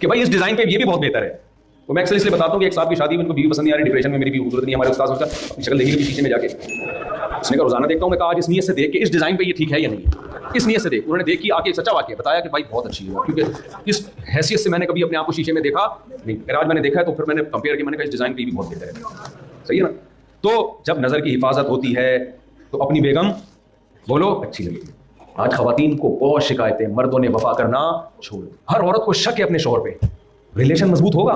कि भाई इस डिजाइन पे ये भी बहुत बेहतर है। तो मैं अक्सर इसलिए बताता हूँ कि एक साहब की शादी में उनको बीवी पसंद नहीं आ रही, डिप्रेशन में, मेरी बीवी खूबसूरत नहीं, हमारे उस्ताद सोचा अपनी शक्ल देखी पीछे में जाके, उसने कहा रोजाना देखता हूँ, मैं कहा आज इस नीयत से देख के इस डिजाइन पे ये ठीक है या नहीं, इस नीयत से देख। उन्होंने देखी, आके सच्चा वाकया बताया कि भाई बहुत अच्छी है, क्योंकि इस हैसियत से मैंने कभी अपने आप को शीशे में देखा नहीं, फिर आज मैंने देखा है तो फिर मैंने कंपेयर किया, मैंने कहा इस डिजाइन पे भी बहुत बेहतर है। सही है ना? तो जब नजर की हिफाजत होती है तो अपनी बेगम बोलो अच्छी लगेगी। आज खवातीन को बहुत शिकायतें, मर्दों ने वफा करना छोड़, हर औरत को शक है अपने शौहर पे, रिलेशन मजबूत होगा।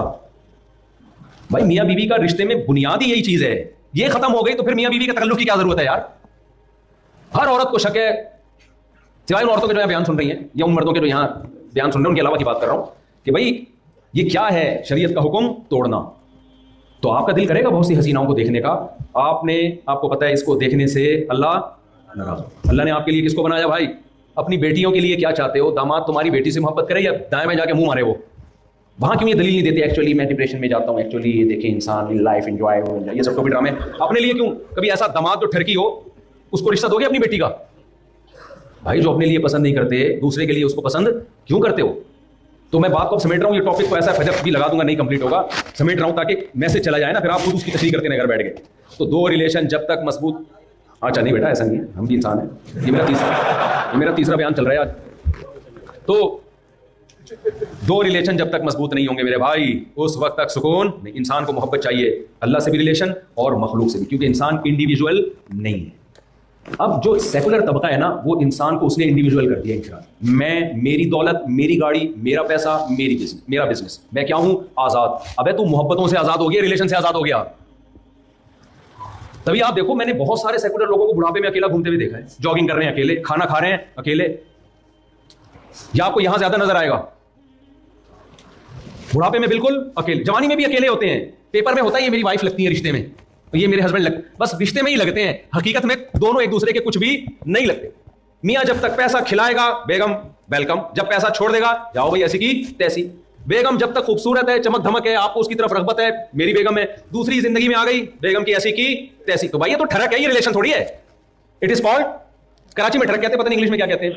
भाई मियां बीवी का रिश्ते में बुनियादी यही चीज है, ये खत्म हो गई तो फिर मियां बीवी के तकल्लुफ की क्या जरूरत है यार। हर औरत को शक है, सिवाय उन औरतों के जो यहाँ बयान सुन रही हैं या उन मर्दों के जो यहाँ बयान सुन रहे हैं उनके अलावा की बात कर रहा हूं कि भाई ये क्या है शरीयत का हुक्म तोड़ना। तो आपका दिल करेगा बहुत सी हसीनाओं को देखने का, आपको पता है इसको देखने से अल्लाह नाराज। अल्लाह ने आपके लिए किसको बनाया भाई? अपनी बेटियों के लिए क्या चाहते हो? दामाद तुम्हारी बेटी से मोहब्बत करे या दाएं में जाके मुंह मारे? वो वहां क्यों ये दलील नहीं देते एक्चुअली मैं डिप्रेशन में जाता हूँ, एक्चुअली ये देखें इंसान लाइफ एंजॉय हो जाए, ये सब टोपी ड्रामे अपने लिए क्यों? कभी ऐसा दामाद जो ठरकी हो उसको रिश्ता दोगे अपनी बेटी का? भाई जो अपने लिए पसंद नहीं करते दूसरे के लिए उसको पसंद क्यों करते हो? तो मैं बात को समेट रहा हूँ, ये टॉपिक को ऐसा फजर भी लगा दूंगा नहीं कंप्लीट होगा, समेट रहा हूँ ताकि मैसेज चला जाए ना, फिर आप खुद उसकी तशरीह करते हैं घर बैठ गए। तो दो रिलेशन जब तक मजबूत, अच्छा नहीं बेटा ऐसा नहीं है, हम भी इंसान हैं, ये मेरा तीसरा बयान चल रहा है आज। तो दो रिलेशन जब तक मजबूत नहीं होंगे मेरे भाई उस वक्त तक सुकून नहीं। इंसान को मोहब्बत चाहिए अल्लाह से भी रिलेशन और मखलूक से भी, क्योंकि इंसान इंडिविजुअल नहीं है। अब जो सेकुलर तबका है ना वो इंसान को उसने इंडिविजुअल कर दिया इंफराद। मैं, मेरी दौलत, मेरी गाड़ी, मेरा पैसा, मेरा बिजनेस, मैं क्या हूं? आजाद। अबे तू मोहब्बतों से आजाद हो गया, रिलेशन से आजाद हो गया। तभी आप देखो मैंने बहुत सारे सेकुलर लोगों को बुढ़ापे में अकेला घूमते हुए देखा है, जॉगिंग कर रहे हैं अकेले, खाना खा रहे हैं अकेले। या आपको यहां ज्यादा नजर आएगा, बुढ़ापे में बिल्कुल अकेले, जवानी में भी अकेले होते हैं। पेपर में होता है ये मेरी वाइफ लगती है, रिश्ते में ये मेरे हस्बैंड बस रिश्ते में ही लगते हैं, हकीकत में दोनों एक दूसरे के कुछ भी नहीं लगते। मियां जब तक पैसा खिलाएगा बेगम वेलकम, जब पैसा छोड़ देगा जाओ भाई ऐसी की तैसी। बेगम जब तक खूबसूरत है, चमक धमक है, आपको उसकी तरफ रगबत है, मेरी बेगम है, दूसरी जिंदगी में आ गई बेगम की ऐसी की तैसी। तो भाई ये तो ठरक है, ये रिलेशन थोड़ी है। इट इज कॉल्ड, कराची में ठरक कहते हैं, पता नहीं इंग्लिश में क्या कहते हैं,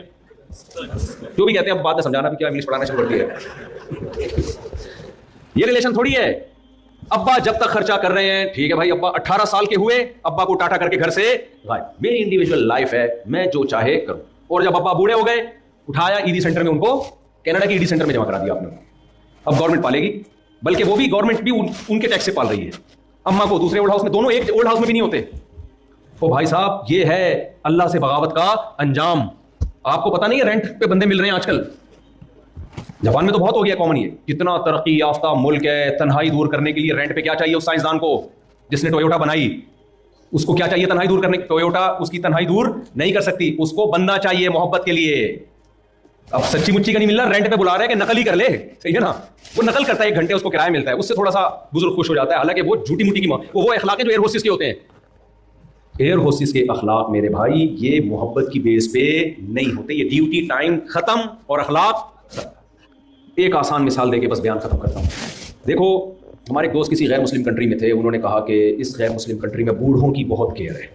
जो भी कहते हैं अब बाद में समझाना भी, क्या इंग्लिश पढ़ाना शुरू कर दिया। ये रिलेशन थोड़ी है। अब्बा जब तक खर्चा कर रहे हैं ठीक है भाई, अब्बा 18 साल के हुए अब्बा को टाटा करके घर से गायब, मेरी इंडिविजुअल लाइफ है, मैं जो चाहे करूं। और जब अब्बा बूढ़े हो गए उठाया ईडी सेंटर में, उनको कनाडा के ईडी सेंटर में जमा करा दिया आपने। अब गवर्नमेंट पालेगी, बल्कि वो भी गवर्नमेंट भी उनके टैक्स से पाल रही है। अम्मा को दूसरे ओल्ड हाउस में, दोनों एक ओल्ड हाउस में भी नहीं होते। तो भाई साहब ये है अल्लाह से बगावत का अंजाम। आपको पता नहीं है रेंट पे बंदे मिल रहे हैं आजकल, जापान में तो बहुत हो गया कॉमन। ये कितना तरक्की याफ्ता मुल्क है, तन्हाई दूर करने के लिए रेंट पे क्या चाहिए उस साइंसदान को जिसने टोयोटा बनाई, उसको क्या चाहिए तन्हाई दूर करने? टोयोटा उसकी तन्हाई दूर नहीं कर सकती, उसको बंदा चाहिए मोहब्बत के लिए। अब सच्ची मुच्ची का नहीं मिल रहा, रेंट पे बुला रहे हैं कि नकल ही कर ले, सही है ना? वो नकल करता है, 1 घंटे उसको किराया मिलता है, उससे थोड़ा सा बुजुर्ग खुश हो जाता है। हालांकि वो झूठी मुट्ठी की वो अखलाक जो एयर होस्टेस के होते हैं। एयर होस्टेस के अखलाक मेरे भाई ये मोहब्बत की बेस पे नहीं होते, ये ड्यूटी टाइम खत्म और अखलाक। एक आसान मिसाल देके बस बयान खत्म करता हूँ। देखो हमारे दोस्त किसी गैर मुस्लिम कंट्री में थे, उन्होंने कहा कि इस गैर मुस्लिम कंट्री में बूढ़ों की बहुत केयर है,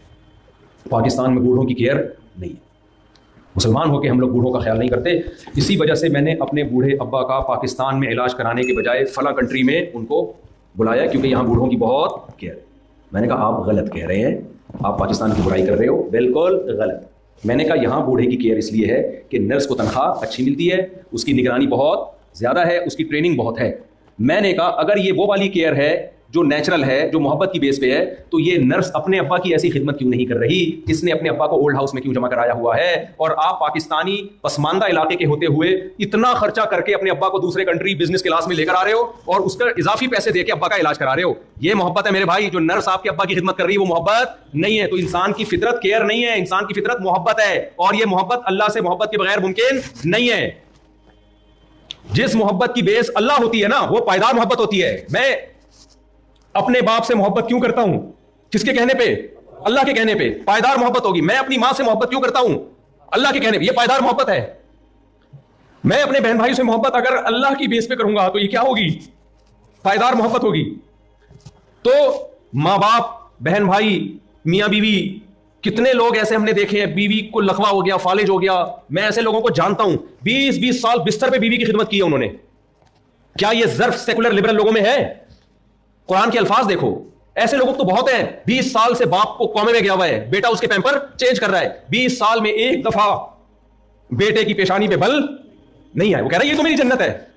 पाकिस्तान में बूढ़ों की केयर नहीं है। मुसलमान होकर हम लोग बूढ़ों का ख्याल नहीं करते, इसी वजह से मैंने अपने बूढ़े अब्बा का पाकिस्तान में इलाज कराने के बजाय फला कंट्री में उनको बुलाया, क्योंकि यहाँ बूढ़ों की बहुत केयर है। मैंने कहा आप गलत कह रहे हैं, आप पाकिस्तान की बुराई कर रहे हो, बिल्कुल गलत। मैंने कहा यहाँ बूढ़े की केयर इसलिए है कि नर्स को तनख्वाह अच्छी मिलती है, उसकी निगरानी बहुत ज्यादा है, उसकी ट्रेनिंग बहुत है। मैंने कहा अगर ये वो वाली केयर है जो नेचुरल है, जो मोहब्बत की बेस पे है, तो ये नर्स अपने अब्बा की ऐसी खिदमत क्यों नहीं कर रही? इसने अपने अब्बा को ओल्ड हाउस में क्यों जमा कराया हुआ है? और आप पाकिस्तानी पसमानदा इलाके के होते हुए इतना खर्चा करके अपने अब्बा को दूसरे कंट्री बिजनेस क्लास में लेकर आ रहे हो और उसका इजाफी पैसे देके अब्बा का इलाज करा रहे हो। ये मोहब्बत है मेरे भाई? जो नर्स आपके अब्बा की खिदमत कर रही है वो मोहब्बत नहीं है। तो इंसान की फितरत केयर नहीं है, इंसान की फितरत मोहब्बत है, और ये मोहब्बत अल्लाह से मोहब्बत के बगैर मुमकिन नहीं है। जिस मोहब्बत की बेस अल्लाह होती है ना वो पायदार मोहब्बत होती है। मैं अपने बाप से मोहब्बत क्यों करता हूं? किसके कहने पे? अल्लाह के कहने पे। पायदार मोहब्बत होगी। मैं अपनी मां से मोहब्बत क्यों करता हूं? अल्लाह के कहने पे। ये पायदार मोहब्बत है। मैं अपने बहन भाई से मोहब्बत अगर अल्लाह की बेस पे करूंगा तो ये क्या होगी? पायदार मोहब्बत होगी। तो मां बाप, बहन भाई, मियां बीवी, कितने लोग ऐसे हमने देखे हैं, बीवी को लकवा हो गया, फालिज हो गया। मैं ऐसे लोगों को जानता हूं, 20-20 साल बिस्तर पे बीवी की खिदमत की है उन्होंने। क्या ये ज़र्फ सेकुलर लिबरल लोगों में है? कुरान के अल्फाज देखो, ऐसे लोगों तो बहुत हैं। 20 साल से बाप को कौमे में गया हुआ है, बेटा उसके पैंपर चेंज कर रहा है, 20 साल में एक दफा बेटे की पेशानी पे बल नहीं आए, वो कह रहा है ये तो मेरी जन्नत है।